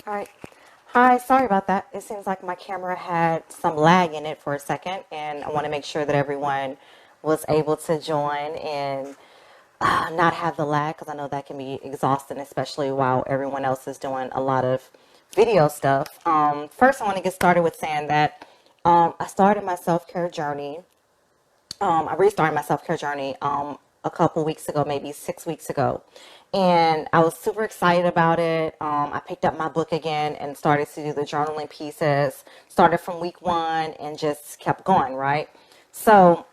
All right. Hi, sorry about that. It seems like my camera had some lag in it for a second, and I want to make sure that everyone was able to join and not have the lag because I know that can be exhausting, especially while everyone else is doing a lot of video stuff. First, I want to get started with saying that I started my self-care journey. I restarted my self-care journey a couple weeks ago, maybe 6 weeks ago. And I was super excited about it. I picked up my book again and started to do the journaling pieces. Started from week 1 and just kept going, right? So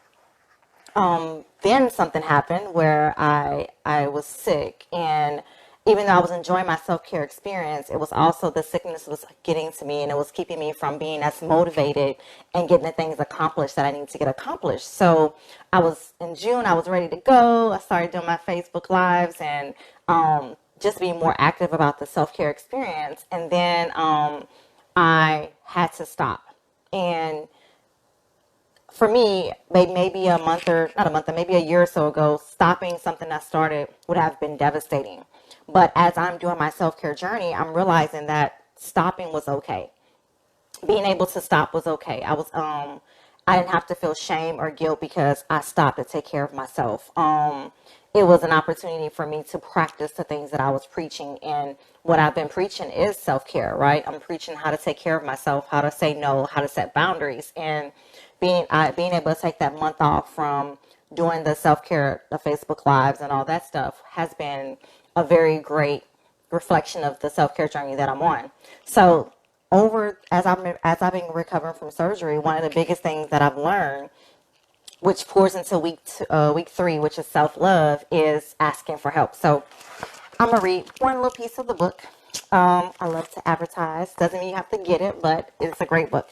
then something happened where I was sick, and even though I was enjoying my self-care experience, it was also the sickness was getting to me, and it was keeping me from being as motivated and getting the things accomplished that I need to get accomplished. So in June, I was ready to go. I started doing my Facebook lives and just being more active about the self-care experience. And then I had to stop. And for me, maybe a month or not a month, maybe a year or so ago, stopping something I started would have been devastating. But as I'm doing my self-care journey, I'm realizing that stopping was okay. Being able to stop was okay. I didn't have to feel shame or guilt because I stopped to take care of myself. It was an opportunity for me to practice the things that I was preaching, and what I've been preaching is self-care, right? I'm preaching how to take care of myself, how to say no, how to set boundaries, and being able to take that month off from doing the self-care, the Facebook lives and all that stuff has been a very great reflection of the self-care journey that I'm on. So as I've been recovering from surgery, one of the biggest things that I've learned, which pours into week 3, which is self-love, is asking for help. So I'm going to read one little piece of the book. I love to advertise. Doesn't mean you have to get it, but it's a great book.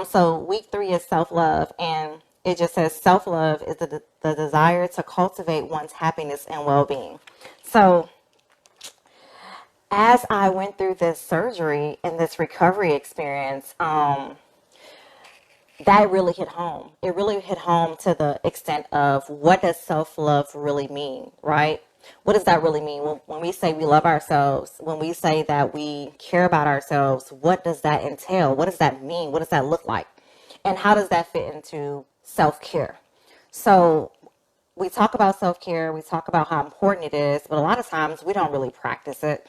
So week 3 is self-love, and it just says self-love is the desire to cultivate one's happiness and well-being. So as I went through this surgery and this recovery experience, that really hit home. It really hit home to the extent of what does self-love really mean, right? What does that really mean? When we say we love ourselves, when we say that we care about ourselves, what does that entail? What does that mean? What does that look like? And how does that fit into self-care? So we talk about self-care, we talk about how important it is, but a lot of times we don't really practice it.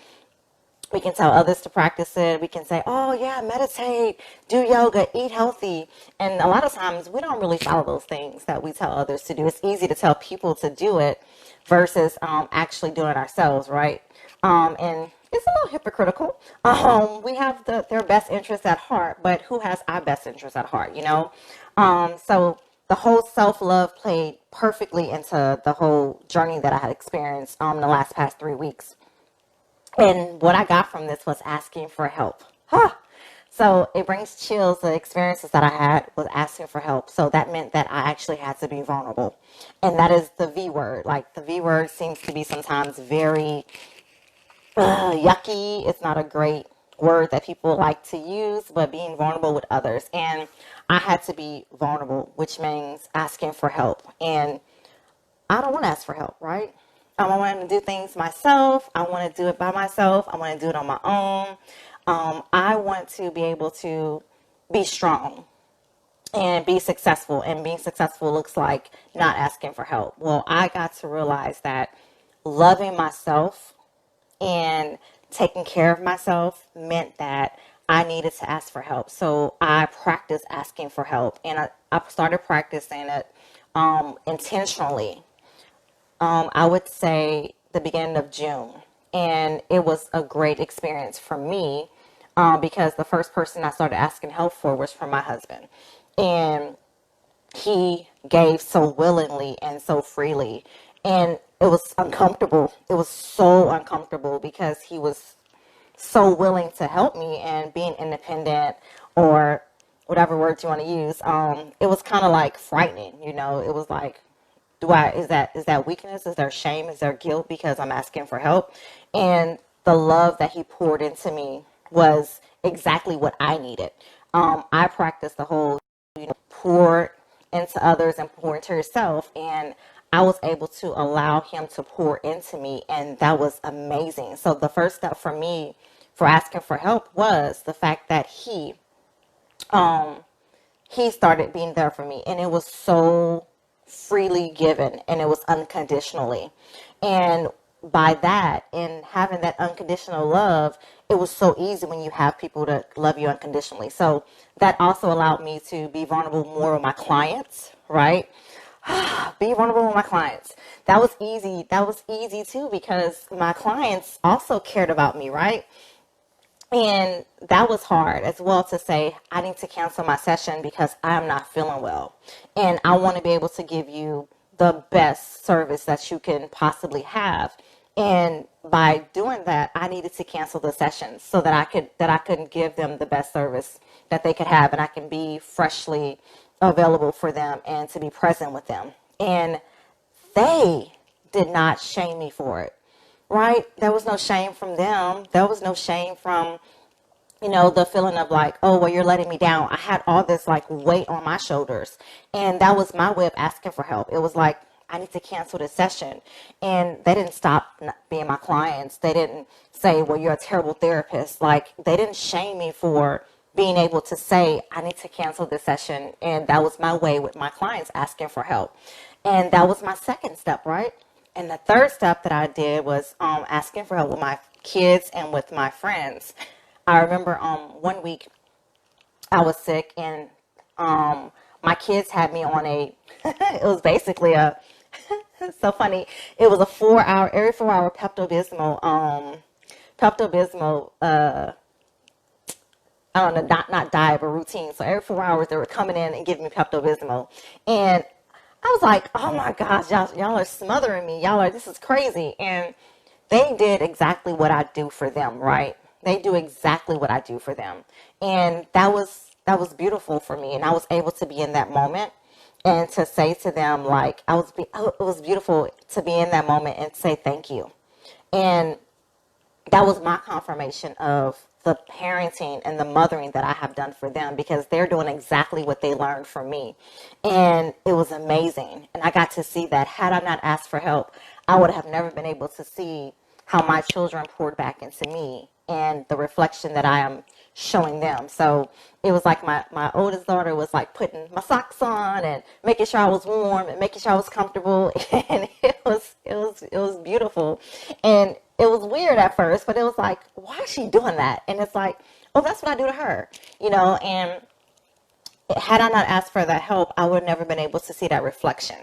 We can tell others to practice it. We can say, oh, yeah, meditate, do yoga, eat healthy. And a lot of times we don't really follow those things that we tell others to do. It's easy to tell people to do it versus actually doing it ourselves, right? And it's a little hypocritical. We have their best interests at heart, but who has our best interests at heart, you know? So the whole self-love played perfectly into the whole journey that I had experienced the past 3 weeks. And what I got from this was asking for help. So it brings chills. The experiences that I had was asking for help. So that meant that I actually had to be vulnerable. And that is the V word. Like, the V word seems to be sometimes very yucky. It's not a great word that people like to use, but being vulnerable with others. And I had to be vulnerable, which means asking for help. And I don't want to ask for help, right? I want to do things myself. I want to do it by myself. I want to do it on my own. I want to be able to be strong and be successful. And being successful looks like not asking for help. Well, I got to realize that loving myself and taking care of myself meant that I needed to ask for help. So I practiced asking for help, and I started practicing it intentionally. I would say the beginning of June. And it was a great experience for me because the first person I started asking help for was from my husband. And he gave so willingly and so freely. And it was uncomfortable. It was so uncomfortable because he was so willing to help me, and being independent, or whatever words you want to use, it was kind of like frightening, you know. It was like, is that weakness? Is there shame? Is there guilt because I'm asking for help? And the love that he poured into me was exactly what I needed. I practiced the whole, pour into others and pour into yourself, and I was able to allow him to pour into me, and that was amazing. So the first step for me for asking for help was the fact that um, he started being there for me, and it was so freely given, and it was unconditionally. And by that, and having that unconditional love, it was so easy when you have people to love you unconditionally. So that also allowed me to be vulnerable more with my clients, right? Be vulnerable with my clients. That was easy. That was easy too, because my clients also cared about me, right? And that was hard as well, to say, I need to cancel my session because I'm not feeling well. And I want to be able to give you the best service that you can possibly have. And by doing that, I needed to cancel the sessions so that I could give them the best service that they could have, and I can be freshly available for them and to be present with them. And they did not shame me for it, right? There was no shame from them. There was no shame from, the feeling of like, oh, well, you're letting me down. I had all this like weight on my shoulders. And that was my way of asking for help. It was like, I need to cancel this session. And they didn't stop being my clients. They didn't say, well, you're a terrible therapist. Like, they didn't shame me for being able to say, I need to cancel this session. And that was my way with my clients asking for help. And that was my second step, right? And the third step that I did was asking for help with my kids and with my friends. I remember one week I was sick, and my kids had me on it was basically it's so funny. It was every 4 hour Pepto-Bismol, I don't know, not diet, but routine. So every 4 hours they were coming in and giving me Pepto-Bismol. And I was like, oh my gosh, y'all are smothering me. This is crazy. And they did exactly what I do for them, right? They do exactly what I do for them. And that was beautiful for me. And I was able to be in that moment and to say to them, like, it was beautiful to be in that moment and say thank you. And that was my confirmation of the parenting and the mothering that I have done for them, because they're doing exactly what they learned from me. And it was amazing. And I got to see that. Had I not asked for help, I would have never been able to see how my children poured back into me and the reflection that I am showing them. So it was like my oldest daughter was like putting my socks on and making sure I was warm and making sure I was comfortable. And it was beautiful. And it was weird at first, but it was like, why is she doing that? And it's like, oh, that's what I do to her, and had I not asked for that help, I would have never been able to see that reflection.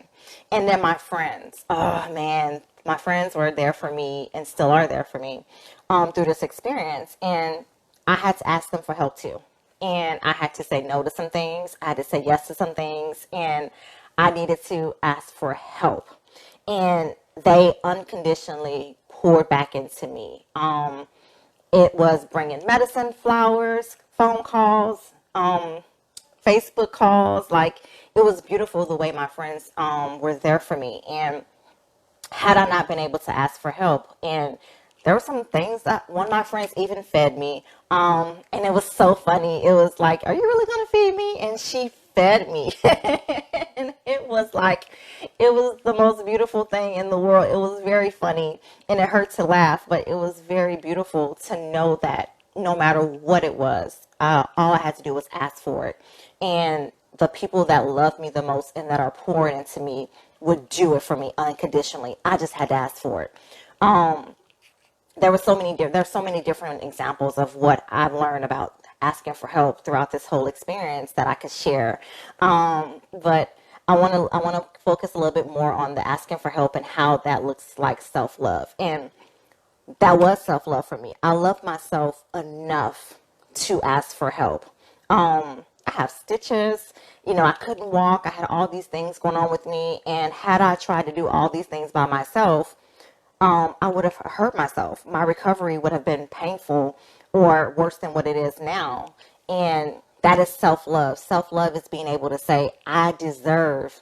And then my friends, oh man, my friends were there for me and still are there for me through this experience. And I had to ask them for help too. And I had to say no to some things. I had to say yes to some things. And I needed to ask for help. And they unconditionally poured back into me. It was bringing medicine, flowers, phone calls, Facebook calls. Like, it was beautiful the way my friends were there for me. And had I not been able to ask for help, and there were some things that one of my friends even fed me, and it was so funny. It was like, are you really going to feed me? And she fed me. And it was like, it was the most beautiful thing in the world. It was very funny, and it hurt to laugh, but it was very beautiful to know that no matter what it was, all I had to do was ask for it. And the people that love me the most and that are pouring into me would do it for me unconditionally. I just had to ask for it. There's so many different examples of what I've learned about asking for help throughout this whole experience that I could share. But I want to focus a little bit more on the asking for help and how that looks like self-love. And that was self-love for me. I love myself enough to ask for help. I have stitches, I couldn't walk. I had all these things going on with me. And had I tried to do all these things by myself, I would have hurt myself. My recovery would have been painful or worse than what it is now. And that is self-love. Self-love is being able to say, I deserve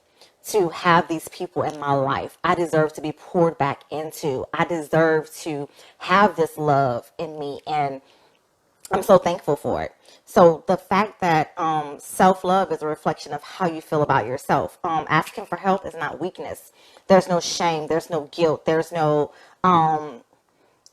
to have these people in my life. I deserve to be poured back into. I deserve to have this love in me. And I'm so thankful for it. So the fact that self-love is a reflection of how you feel about yourself. Asking for help is not weakness. There's no shame. There's no guilt. There's no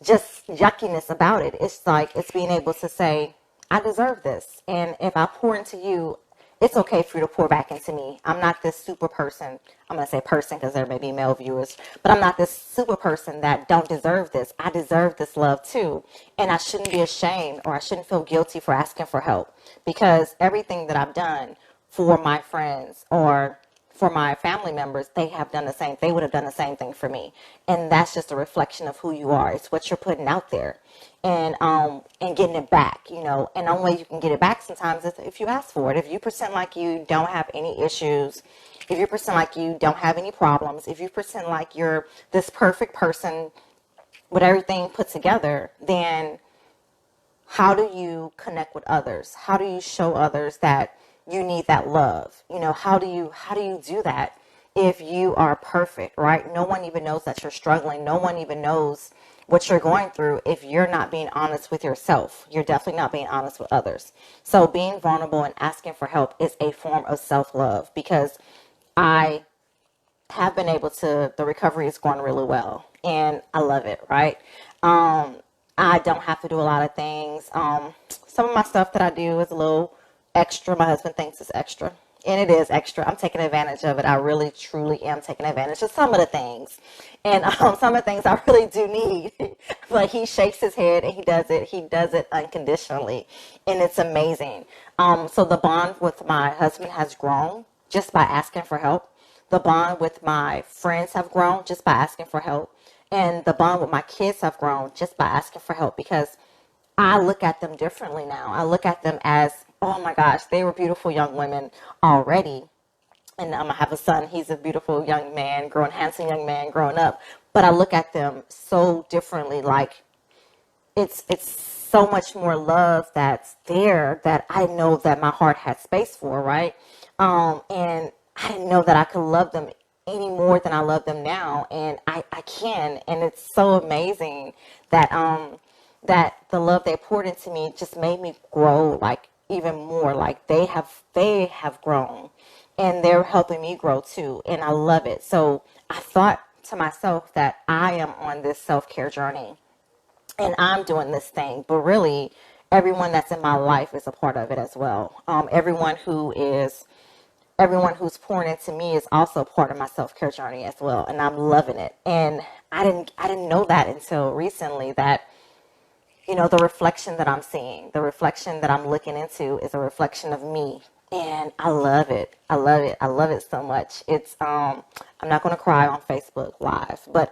just yuckiness about it. It's like, it's being able to say, I deserve this. And if I pour into you, it's okay for you to pour back into me. I'm not this super person. I'm going to say person because there may be male viewers, but I'm not this super person that don't deserve this. I deserve this love too. And I shouldn't be ashamed, or I shouldn't feel guilty for asking for help, because everything that I've done for my friends or for my family members, they have done the same. They would have done the same thing for me, and that's just a reflection of who you are. It's what you're putting out there, and getting it back. And the only way you can get it back sometimes is if you ask for it. If you present like you don't have any issues, if you present like you don't have any problems, if you present like you're this perfect person with everything put together, then how do you connect with others? How do you show others that you need that love? How do you do that if you are perfect, right? No one even knows that you're struggling. No one even knows what you're going through if you're not being honest with yourself. You're definitely not being honest with others. So being vulnerable and asking for help is a form of self-love, because I have been able to, the recovery is going really well and I love it, right? I don't have to do a lot of things. Some of my stuff that I do is a little extra. My husband thinks it's extra, and it is extra. I'm taking advantage of it. I really, truly am taking advantage of some of the things. And some of the things I really do need. But he shakes his head and he does it. He does it unconditionally. And it's amazing. So the bond with my husband has grown just by asking for help. The bond with my friends have grown just by asking for help. And the bond with my kids have grown just by asking for help, because I look at them differently now. I look at them as, oh my gosh, they were beautiful young women already. And I have a son. He's a beautiful young man, handsome young man growing up. But I look at them so differently. Like, it's so much more love that's there that I know that my heart had space for, right? And I didn't know that I could love them any more than I love them now, and I can, and it's so amazing that that the love they poured into me just made me grow, like, even more. Like, they have grown, and they're helping me grow too, and I love it. So I thought to myself that I am on this self-care journey and I'm doing this thing, but really everyone that's in my life is a part of it as well. Everyone who's pouring into me is also part of my self-care journey as well, and I'm loving it. And I didn't know that until recently, that the reflection that I'm seeing, the reflection that I'm looking into is a reflection of me, and I love it. I love it. I love it so much. It's I'm not going to cry on Facebook Live, but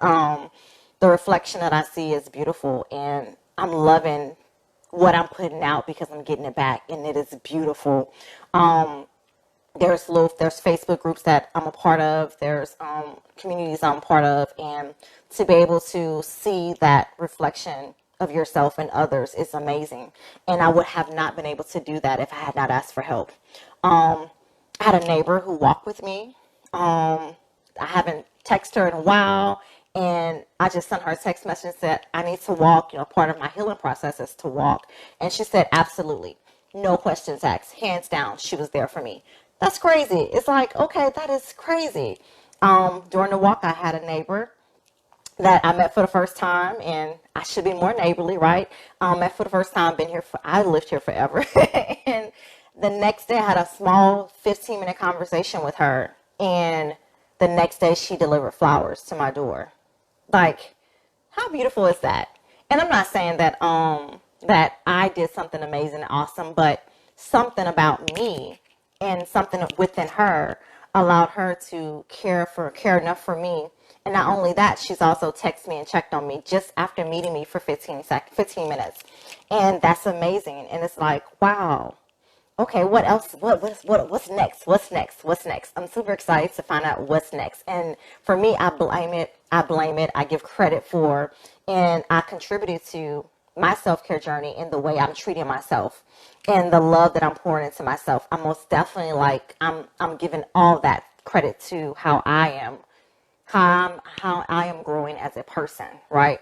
the reflection that I see is beautiful, and I'm loving what I'm putting out because I'm getting it back, and it is beautiful. There's Facebook groups that I'm a part of. There's communities I'm a part of, and to be able to see that reflection of yourself and others is amazing. And I would have not been able to do that if I had not asked for help. I had a neighbor who walked with me. I haven't texted her in a while, and I just sent her a text message and said, I need to walk. Part of my healing process is to walk. And she said, absolutely. No questions asked. Hands down, she was there for me. That's crazy. It's like, okay, that is crazy. During the walk, I had a neighbor that I met for the first time, and I should be more neighborly, right? Met for the first time, I lived here forever. And the next day I had a small 15-minute conversation with her, and the next day she delivered flowers to my door. Like, how beautiful is that? And I'm not saying that that I did something amazing and awesome, but something about me and something within her allowed her to care enough for me. And not only that, she's also texted me and checked on me just after meeting me for 15 minutes. And that's amazing. And it's like, wow. Okay, what else? What's next? What's next? What's next? I'm super excited to find out what's next. And for me, I blame it. I give credit for, and I contributed to my self-care journey in the way I'm treating myself and the love that I'm pouring into myself. I'm most definitely I'm giving all that credit to how I am, how I am growing as a person, right?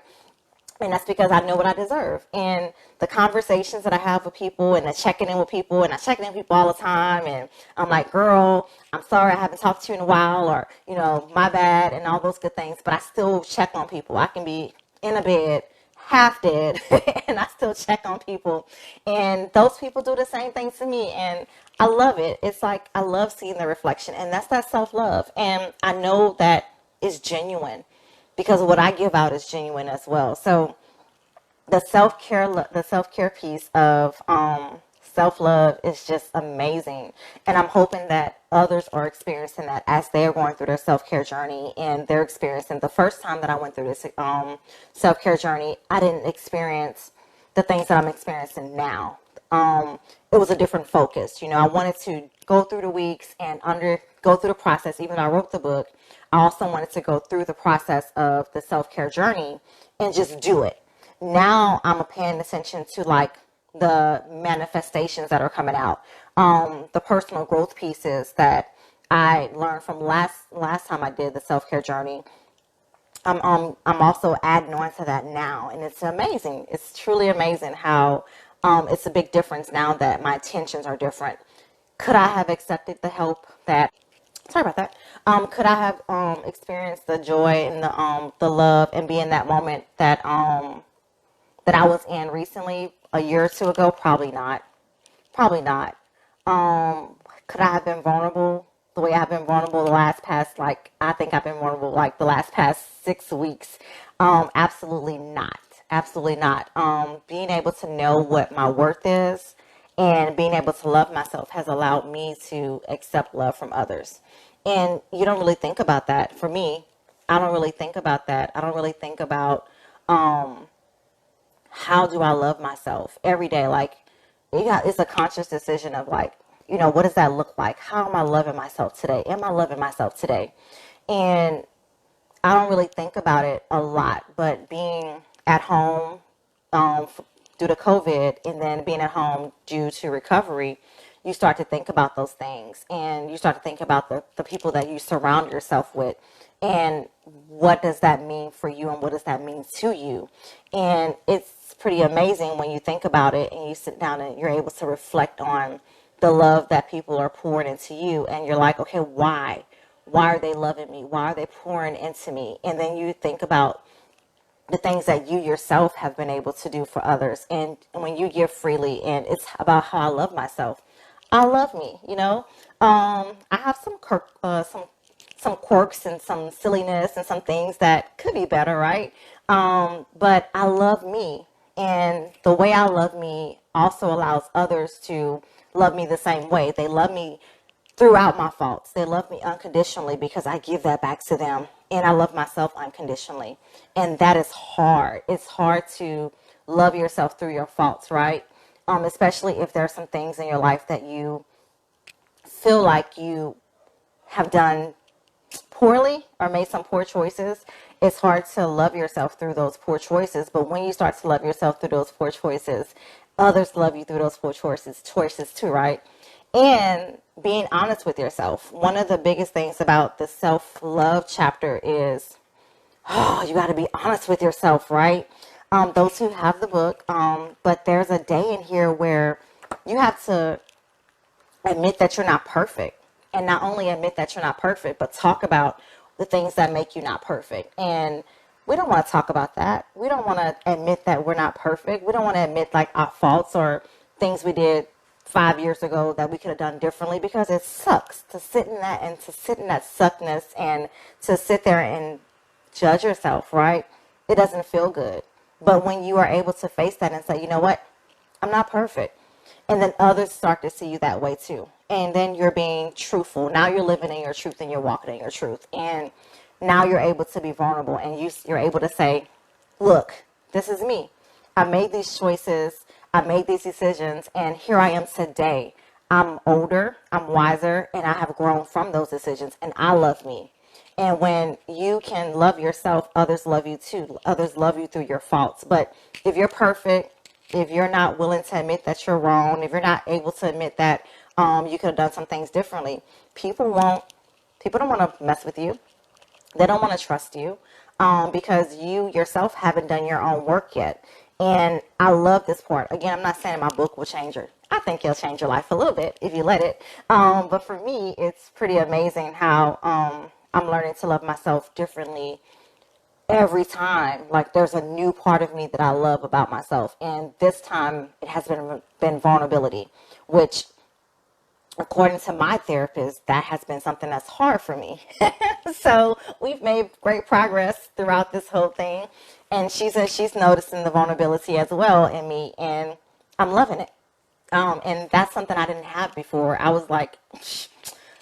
And that's because I know what I deserve. And the conversations that I have with people, and the checking in with people, and I check in with people all the time, and I'm like, girl, I'm sorry I haven't talked to you in a while, or, my bad, and all those good things. But I still check on people. I can be in a bed half dead and I still check on people, and those people do the same thing to me, and I love it. It's like I love seeing the reflection, and that's that self-love, and I know that is genuine because what I give out is genuine as well. So the self-care piece of self-love is just amazing, and I'm hoping that others are experiencing that as they're going through their self-care journey, and they're experiencing the first time that I went through this self-care journey, I didn't experience the things that I'm experiencing now. It was a different focus. I wanted to go through the weeks and go through the process. Even though I wrote the book, I also wanted to go through the process of the self-care journey and just do it. Now I'm paying attention to like the manifestations that are coming out, the personal growth pieces that I learned from last time I did the self-care journey. I'm also adding on to that now, and it's amazing. It's truly amazing how it's a big difference now that my intentions are different. Could I have accepted the help that? Sorry about that. Could I have experienced the joy and the love and be in that moment that I was in recently a year or two ago? Probably not. Probably not. Could I have been vulnerable the way I've been vulnerable the last past, like, I think I've been vulnerable like the last past 6 weeks? Absolutely not. Absolutely not. Being able to know what my worth is and being able to love myself has allowed me to accept love from others. And you don't really think about that. For me, I don't really think about that. I don't really think about how do I love myself every day. Like, it's a conscious decision of like, what does that look like? How am I loving myself today? Am I loving myself today? And I don't really think about it a lot, but being at home due to COVID and then being at home due to recovery, you start to think about those things, and you start to think about the people that you surround yourself with, and what does that mean for you and what does that mean to you. And it's pretty amazing when you think about it and you sit down and you're able to reflect on the love that people are pouring into you, and you're like, okay, why are they loving me? Why are they pouring into me? And then you think about the things that you yourself have been able to do for others. And when you give freely, and it's about how I love myself. I love me, I have some quirks and some silliness and some things that could be better, right? But I love me, and the way I love me also allows others to love me the same way. They love me throughout my faults. They love me unconditionally because I give that back to them, and I love myself unconditionally. And that is hard. It's hard to love yourself through your faults, right? Especially if there are some things in your life that you feel like you have done poorly or made some poor choices. It's hard to love yourself through those poor choices. But when you start to love yourself through those poor choices, others love you through those poor choices too, right? And being honest with yourself. One of the biggest things about the self-love chapter is, you got to be honest with yourself, right? Those who have the book, but there's a day in here where you have to admit that you're not perfect. And not only admit that you're not perfect, but talk about the things that make you not perfect. And we don't want to talk about that. We don't want to admit that we're not perfect. We don't want to admit like our faults or things we did 5 years ago that we could have done differently, because it sucks to sit in that and to sit in that suckness and to sit there and judge yourself, right? It doesn't feel good. But when you are able to face that and say, you know what, I'm not perfect. And then others start to see you that way too. And then you're being truthful. Now you're living in your truth and you're walking in your truth. And now you're able to be vulnerable, and you're able to say, look, this is me. I made these choices. I made these decisions, and here I am today. I'm older, I'm wiser, and I have grown from those decisions, and I love me. And when you can love yourself, others love you too. Others love you through your faults. But if you're perfect, if you're not willing to admit that you're wrong, if you're not able to admit that you could have done some things differently, people don't want to mess with you. They don't want to trust you because you yourself haven't done your own work yet. And I love this part. Again, I'm not saying my book will change her. I think it'll change your life a little bit if you let it. But for me, it's pretty amazing how I'm learning to love myself differently every time, like there's a new part of me that I love about myself. And this time it has been vulnerability, which according to my therapist, that has been something that's hard for me. So we've made great progress throughout this whole thing. And she says she's noticing the vulnerability as well in me, and I'm loving it. And that's something I didn't have before. I was like,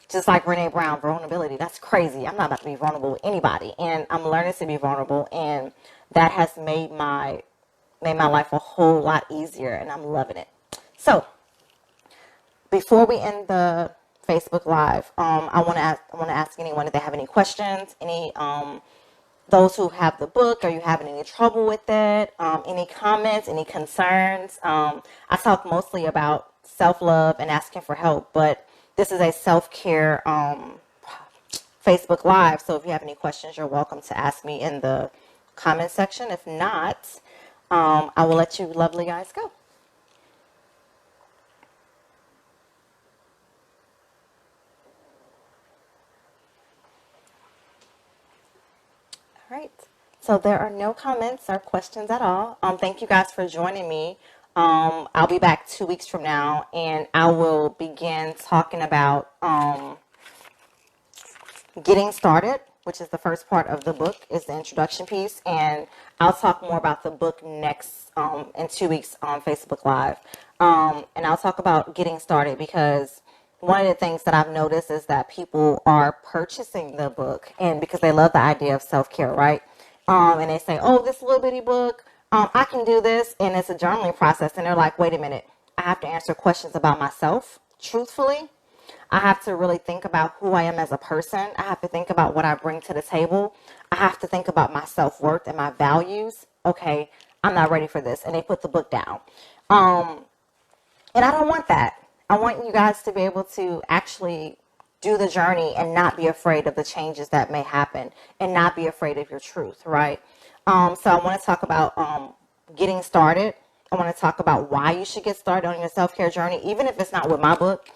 just like Brene Brown, vulnerability, that's crazy. I'm not about to be vulnerable with anybody. And I'm learning to be vulnerable, and that has made my life a whole lot easier, and I'm loving it. So before we end the Facebook Live, I want to ask anyone if they have any questions, any those who have the book, are you having any trouble with it? Any comments, any concerns? I talk mostly about self-love and asking for help, but this is a self-care Facebook Live, so if you have any questions, you're welcome to ask me in the comment section. If not, I will let you lovely guys go. All right. So there are no comments or questions at all. Thank you guys for joining me. I'll be back 2 weeks from now, and I will begin talking about getting started, which is the first part of the book, is the introduction piece. And I'll talk more about the book next in 2 weeks on Facebook Live. And I'll talk about getting started because one of the things that I've noticed is that people are purchasing the book, and because they love the idea of self-care, right? And they say, oh, this little bitty book, I can do this. And it's a journaling process. And they're like, wait a minute, I have to answer questions about myself truthfully. I have to really think about who I am as a person. I have to think about what I bring to the table. I have to think about my self-worth and my values. Okay, I'm not ready for this. And they put the book down. And I don't want that. I want you guys to be able to actually do the journey and not be afraid of the changes that may happen and not be afraid of your truth, right? So I want to talk about getting started. I want to talk about why you should get started on your self-care journey, even if it's not with my book.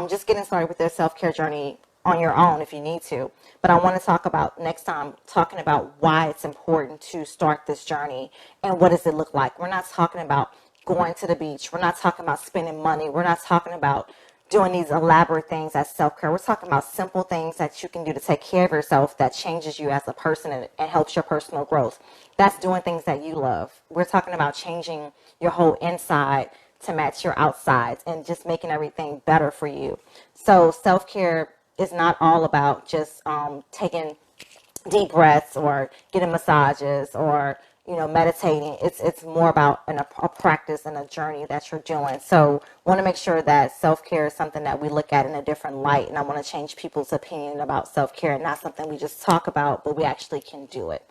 Just getting started with your self-care journey on your own if you need to. But I want to talk about next time, talking about why it's important to start this journey and what does it look like. We're not talking about going to the beach. We're not talking about spending money. We're not talking about doing these elaborate things as self-care. We're talking about simple things that you can do to take care of yourself that changes you as a person and helps your personal growth. That's doing things that you love. We're talking about changing your whole inside to match your outsides and just making everything better for you. So self-care is not all about just taking deep breaths or getting massages or meditating. It's more about a practice and a journey that you're doing. So I want to make sure that self-care is something that we look at in a different light, and I want to change people's opinion about self-care and not something we just talk about, but we actually can do it.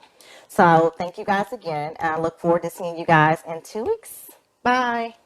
So thank you guys again, and I look forward to seeing you guys in 2 weeks. Bye.